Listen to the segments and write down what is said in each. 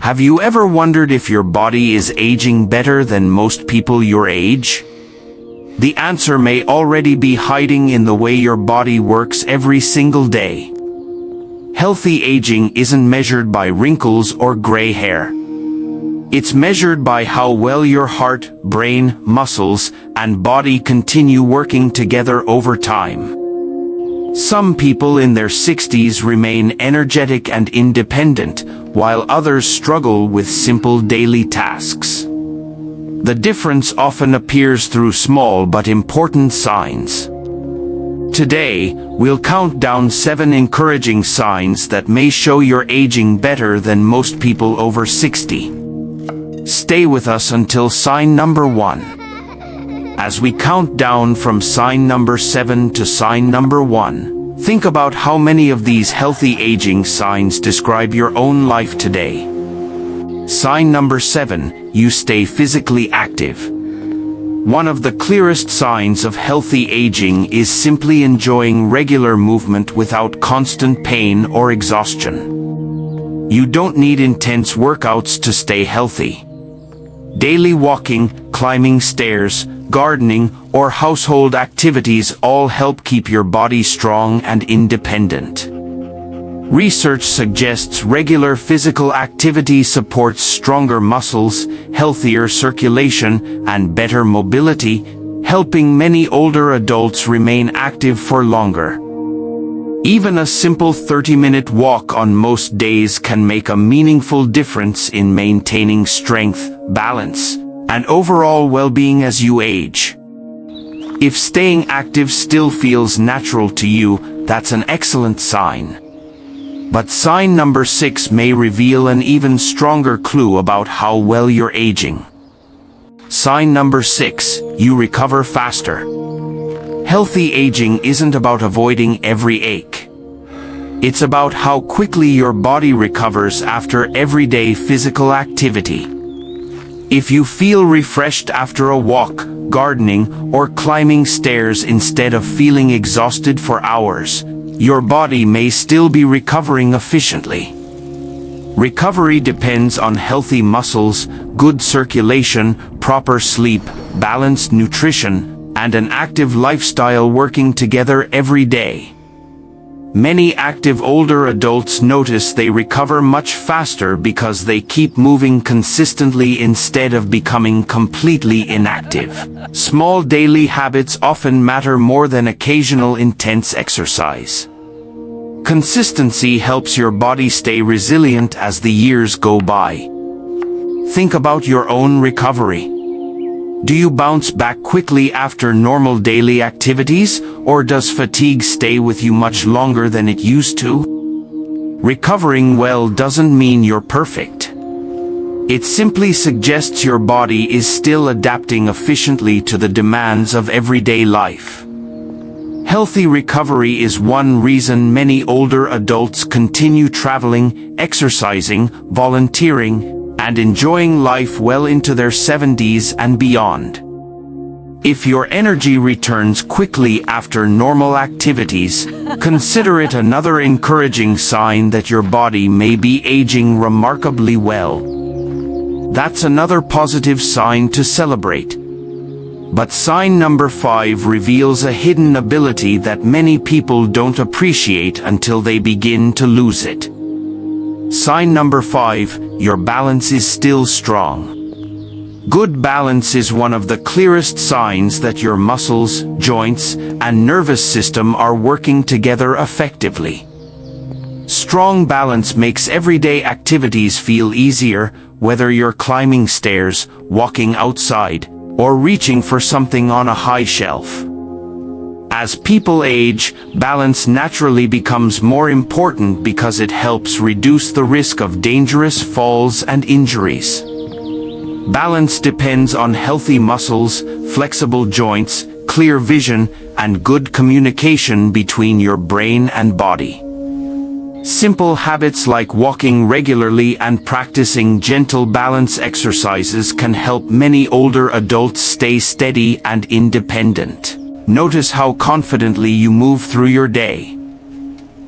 Have you ever wondered if your body is aging better than most people your age? The answer may already be hiding in the way your body works every single day. Healthy aging isn't measured by wrinkles or gray hair. It's measured by how well your heart, brain, muscles, and body continue working together over time. Some people in their 60s remain energetic and independent, while others struggle with simple daily tasks. The difference often appears through small but important signs. Today, we'll count down 7 encouraging signs that may show you're aging better than most people over 60. Stay with us until sign number 1. As we count down from sign number 7 to sign number 1, think about how many of these healthy aging signs describe your own life today. Sign number 7, you stay physically active. One of the clearest signs of healthy aging is simply enjoying regular movement without constant pain or exhaustion. You don't need intense workouts to stay healthy. Daily walking, climbing stairs, gardening, or household activities all help keep your body strong and independent. Research suggests regular physical activity supports stronger muscles, healthier circulation, and better mobility, helping many older adults remain active for longer. Even a simple 30-minute walk on most days can make a meaningful difference in maintaining strength, balance, and overall well-being as you age. If staying active still feels natural to you, that's an excellent sign. But sign number 6 may reveal an even stronger clue about how well you're aging. Sign number 6, you recover faster. Healthy aging isn't about avoiding every ache. It's about how quickly your body recovers after everyday physical activity. If you feel refreshed after a walk, gardening, or climbing stairs instead of feeling exhausted for hours, your body may still be recovering efficiently. Recovery depends on healthy muscles, good circulation, proper sleep, balanced nutrition, and an active lifestyle working together every day. Many active older adults notice they recover much faster because they keep moving consistently instead of becoming completely inactive. Small daily habits often matter more than occasional intense exercise. Consistency helps your body stay resilient as the years go by. Think about your own recovery. Do you bounce back quickly after normal daily activities, or does fatigue stay with you much longer than it used to? Recovering well doesn't mean you're perfect. It simply suggests your body is still adapting efficiently to the demands of everyday life. Healthy recovery is one reason many older adults continue traveling, exercising, volunteering, and enjoying life well into their 70s and beyond. If your energy returns quickly after normal activities, consider it another encouraging sign that your body may be aging remarkably well. That's another positive sign to celebrate. But sign number 5 reveals a hidden ability that many people don't appreciate until they begin to lose it. Sign number 5, your balance is still strong. Good balance is one of the clearest signs that your muscles, joints, and nervous system are working together effectively. Strong balance makes everyday activities feel easier, whether you're climbing stairs, walking outside, or reaching for something on a high shelf. As people age, balance naturally becomes more important because it helps reduce the risk of dangerous falls and injuries. Balance depends on healthy muscles, flexible joints, clear vision, and good communication between your brain and body. Simple habits like walking regularly and practicing gentle balance exercises can help many older adults stay steady and independent. Notice how confidently you move through your day.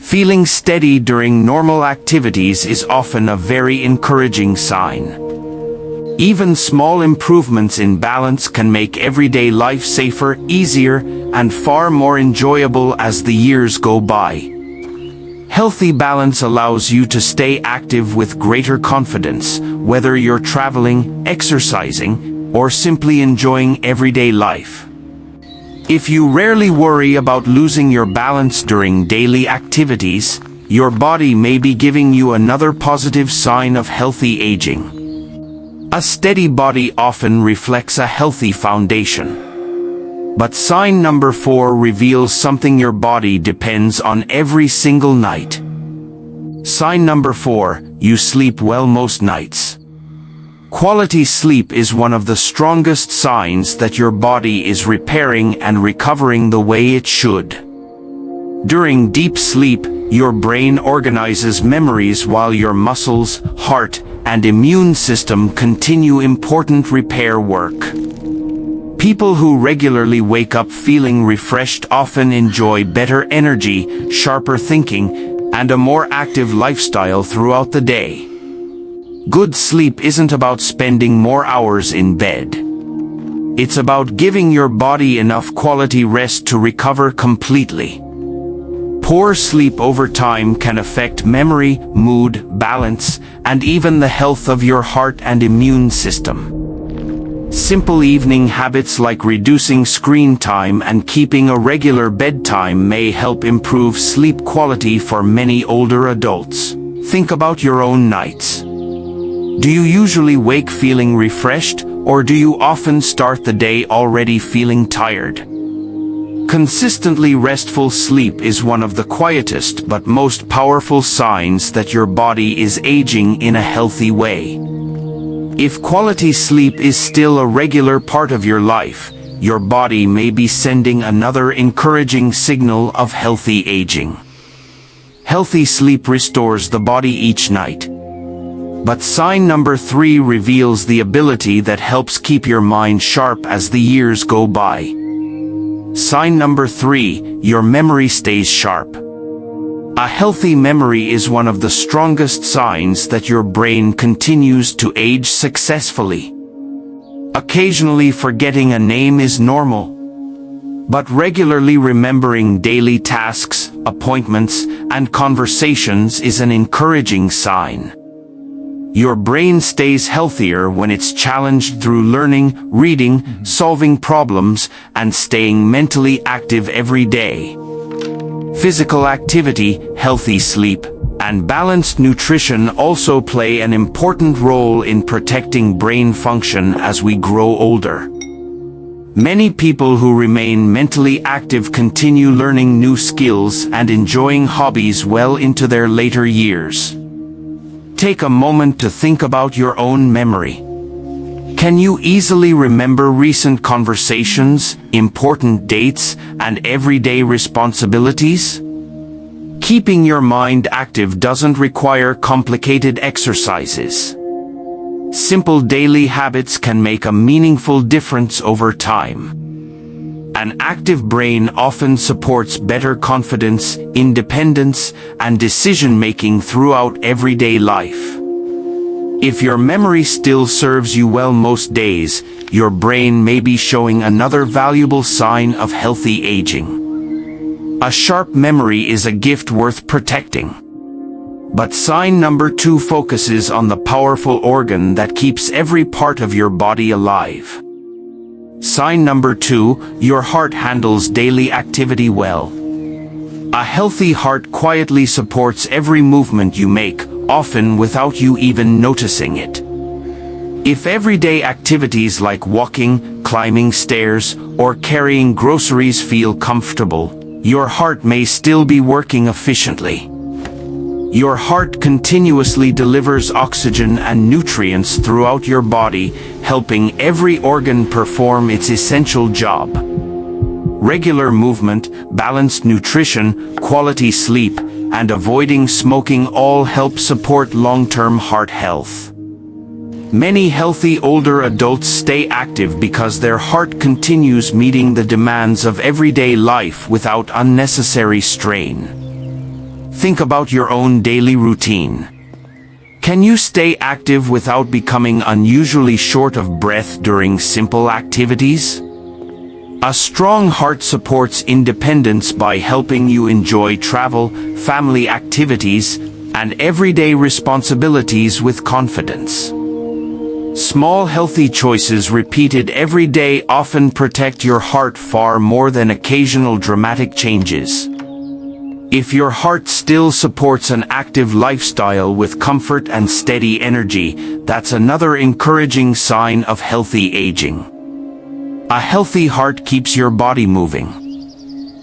Feeling steady during normal activities is often a very encouraging sign. Even small improvements in balance can make everyday life safer, easier, and far more enjoyable as the years go by. Healthy balance allows you to stay active with greater confidence, whether you're traveling, exercising, or simply enjoying everyday life. If you rarely worry about losing your balance during daily activities, your body may be giving you another positive sign of healthy aging. A steady body often reflects a healthy foundation. But sign number 4 reveals something your body depends on every single night. Sign number 4, you sleep well most nights. Quality sleep is one of the strongest signs that your body is repairing and recovering the way it should. During deep sleep, your brain organizes memories while your muscles, heart, and immune system continue important repair work. People who regularly wake up feeling refreshed often enjoy better energy, sharper thinking, and a more active lifestyle throughout the day. Good sleep isn't about spending more hours in bed. It's about giving your body enough quality rest to recover completely. Poor sleep over time can affect memory, mood, balance, and even the health of your heart and immune system. Simple evening habits like reducing screen time and keeping a regular bedtime may help improve sleep quality for many older adults. Think about your own nights. Do you usually wake feeling refreshed, or do you often start the day already feeling tired? Consistently restful sleep is one of the quietest but most powerful signs that your body is aging in a healthy way. If quality sleep is still a regular part of your life, your body may be sending another encouraging signal of healthy aging. Healthy sleep restores the body each night. But sign number 3 reveals the ability that helps keep your mind sharp as the years go by. Sign number 3, your memory stays sharp. A healthy memory is one of the strongest signs that your brain continues to age successfully. Occasionally forgetting a name is normal. But regularly remembering daily tasks, appointments, and conversations is an encouraging sign. Your brain stays healthier when it's challenged through learning, reading, solving problems, and staying mentally active every day. Physical activity, healthy sleep, and balanced nutrition also play an important role in protecting brain function as we grow older. Many people who remain mentally active continue learning new skills and enjoying hobbies well into their later years. Take a moment to think about your own memory. Can you easily remember recent conversations, important dates, and everyday responsibilities? Keeping your mind active doesn't require complicated exercises. Simple daily habits can make a meaningful difference over time. An active brain often supports better confidence, independence, and decision-making throughout everyday life. If your memory still serves you well most days, your brain may be showing another valuable sign of healthy aging. A sharp memory is a gift worth protecting. But sign number 2 focuses on the powerful organ that keeps every part of your body alive. Sign number 2, your heart handles daily activity well. A healthy heart quietly supports every movement you make, often without you even noticing it. If everyday activities like walking, climbing stairs, or carrying groceries feel comfortable, your heart may still be working efficiently. Your heart continuously delivers oxygen and nutrients throughout your body, helping every organ perform its essential job. Regular movement, balanced nutrition, quality sleep, and avoiding smoking all help support long-term heart health. Many healthy older adults stay active because their heart continues meeting the demands of everyday life without unnecessary strain. Think about your own daily routine. Can you stay active without becoming unusually short of breath during simple activities? A strong heart supports independence by helping you enjoy travel, family activities, and everyday responsibilities with confidence. Small healthy choices repeated every day often protect your heart far more than occasional dramatic changes. If your heart still supports an active lifestyle with comfort and steady energy, that's another encouraging sign of healthy aging. A healthy heart keeps your body moving.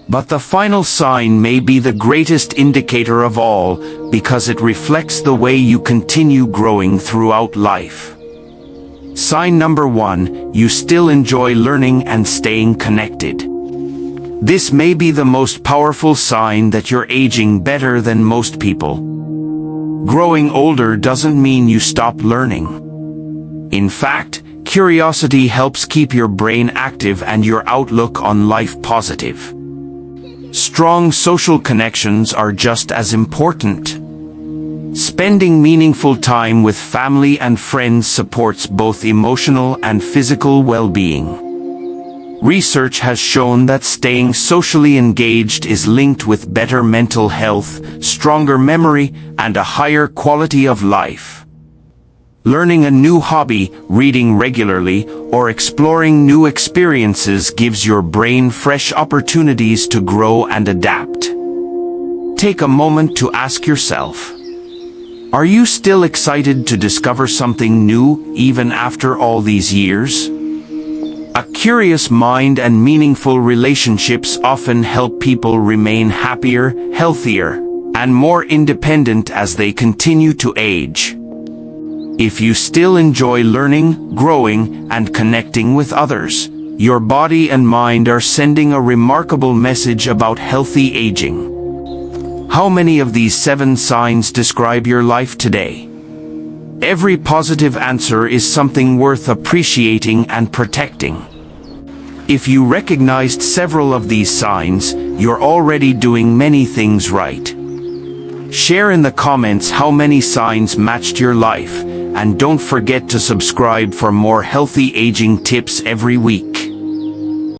But the final sign may be the greatest indicator of all, because it reflects the way you continue growing throughout life. Sign number 1, you still enjoy learning and staying connected. This may be the most powerful sign that you're aging better than most people. Growing older doesn't mean you stop learning. In fact, curiosity helps keep your brain active and your outlook on life positive. Strong social connections are just as important. Spending meaningful time with family and friends supports both emotional and physical well-being. Research has shown that staying socially engaged is linked with better mental health, stronger memory, and a higher quality of life. Learning a new hobby, reading regularly, or exploring new experiences gives your brain fresh opportunities to grow and adapt. Take a moment to ask yourself, are you still excited to discover something new even after all these years? A curious mind and meaningful relationships often help people remain happier, healthier, and more independent as they continue to age. If you still enjoy learning, growing, and connecting with others, your body and mind are sending a remarkable message about healthy aging. How many of these 7 signs describe your life today? Every positive answer is something worth appreciating and protecting. If you recognized several of these signs, you're already doing many things right. Share in the comments how many signs matched your life, and don't forget to subscribe for more healthy aging tips every week.